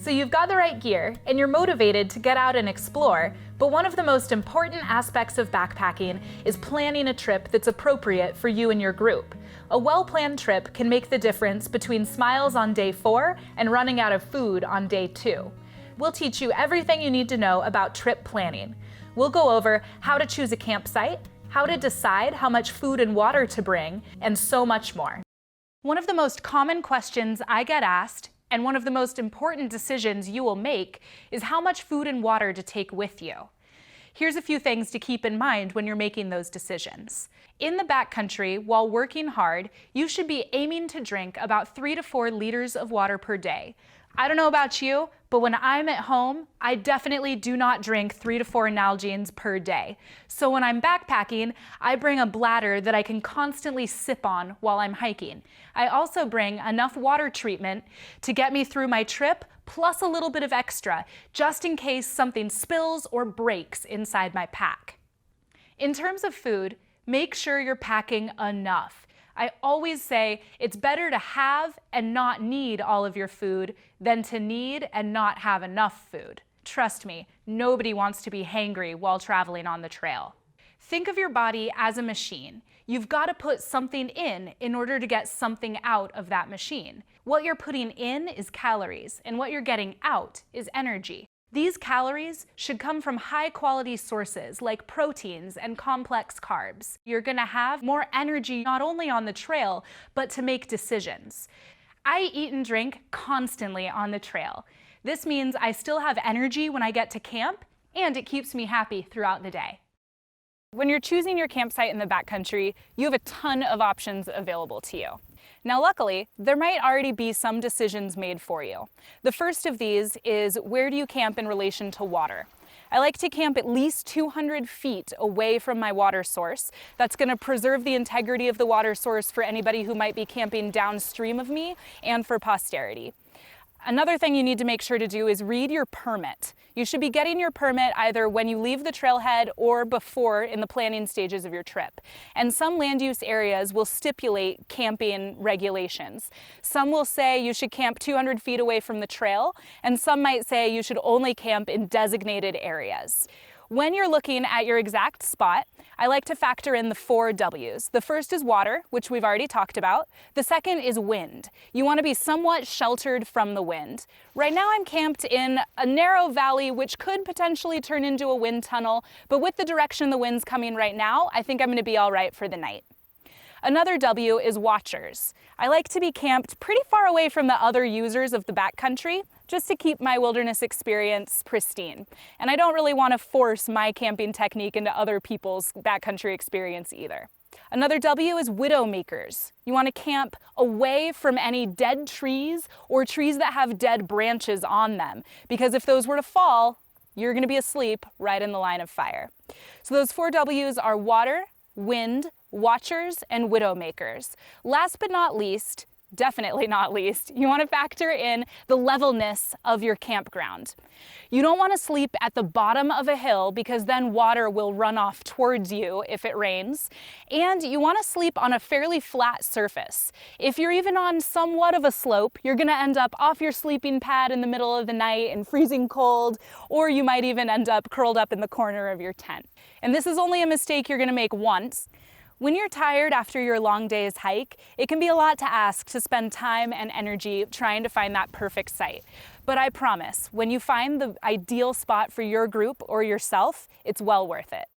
So you've got the right gear, and you're motivated to get out and explore, but one of the most important aspects of backpacking is planning a trip that's appropriate for you and your group. A well-planned trip can make the difference between smiles on day 4 and running out of food on day 2. We'll teach you everything you need to know about trip planning. We'll go over how to choose a campsite, how to decide how much food and water to bring, and so much more. One of the most common questions I get asked, and one of the most important decisions you will make, is how much food and water to take with you. Here's a few things to keep in mind when you're making those decisions. In the backcountry, while working hard, you should be aiming to drink about 3 to 4 liters of water per day. I don't know about you, but when I'm at home, I definitely do not drink 3 to 4 Nalgene's per day. So when I'm backpacking, I bring a bladder that I can constantly sip on while I'm hiking. I also bring enough water treatment to get me through my trip, plus a little bit of extra, just in case something spills or breaks inside my pack. In terms of food, make sure you're packing enough. I always say it's better to have and not need all of your food than to need and not have enough food. Trust me, nobody wants to be hangry while traveling on the trail. Think of your body as a machine. You've got to put something in order to get something out of that machine. What you're putting in is calories, and what you're getting out is energy. These calories should come from high-quality sources like proteins and complex carbs. You're gonna have more energy not only on the trail, but to make decisions. I eat and drink constantly on the trail. This means I still have energy when I get to camp, and it keeps me happy throughout the day. When you're choosing your campsite in the backcountry, you have a ton of options available to you. Now, luckily, there might already be some decisions made for you. The first of these is, where do you camp in relation to water? I like to camp at least 200 feet away from my water source. That's going to preserve the integrity of the water source for anybody who might be camping downstream of me and for posterity. Another thing you need to make sure to do is read your permit. You should be getting your permit either when you leave the trailhead or before in the planning stages of your trip. And some land use areas will stipulate camping regulations. Some will say you should camp 200 feet away from the trail, and some might say you should only camp in designated areas. When you're looking at your exact spot, I like to factor in the 4 W's. The first is water, which we've already talked about. The second is wind. You want to be somewhat sheltered from the wind. Right now I'm camped in a narrow valley, which could potentially turn into a wind tunnel, but with the direction the wind's coming right now, I think I'm going to be all right for the night. Another W is watchers. I like to be camped pretty far away from the other users of the backcountry, just to keep my wilderness experience pristine. And I don't really want to force my camping technique into other people's backcountry experience either. Another W is widow makers. You want to camp away from any dead trees or trees that have dead branches on them, because if those were to fall, you're going to be asleep right in the line of fire. So those 4 W's are water, wind, watchers, and widow makers. Last but not least, definitely not least, you want to factor in the levelness of your campground. You don't want to sleep at the bottom of a hill because then water will run off towards you if it rains. And you want to sleep on a fairly flat surface. If you're even on somewhat of a slope, you're going to end up off your sleeping pad in the middle of the night and freezing cold, or you might even end up curled up in the corner of your tent. And this is only a mistake you're going to make once. When you're tired after your long day's hike, it can be a lot to ask to spend time and energy trying to find that perfect site. But I promise, when you find the ideal spot for your group or yourself, it's well worth it.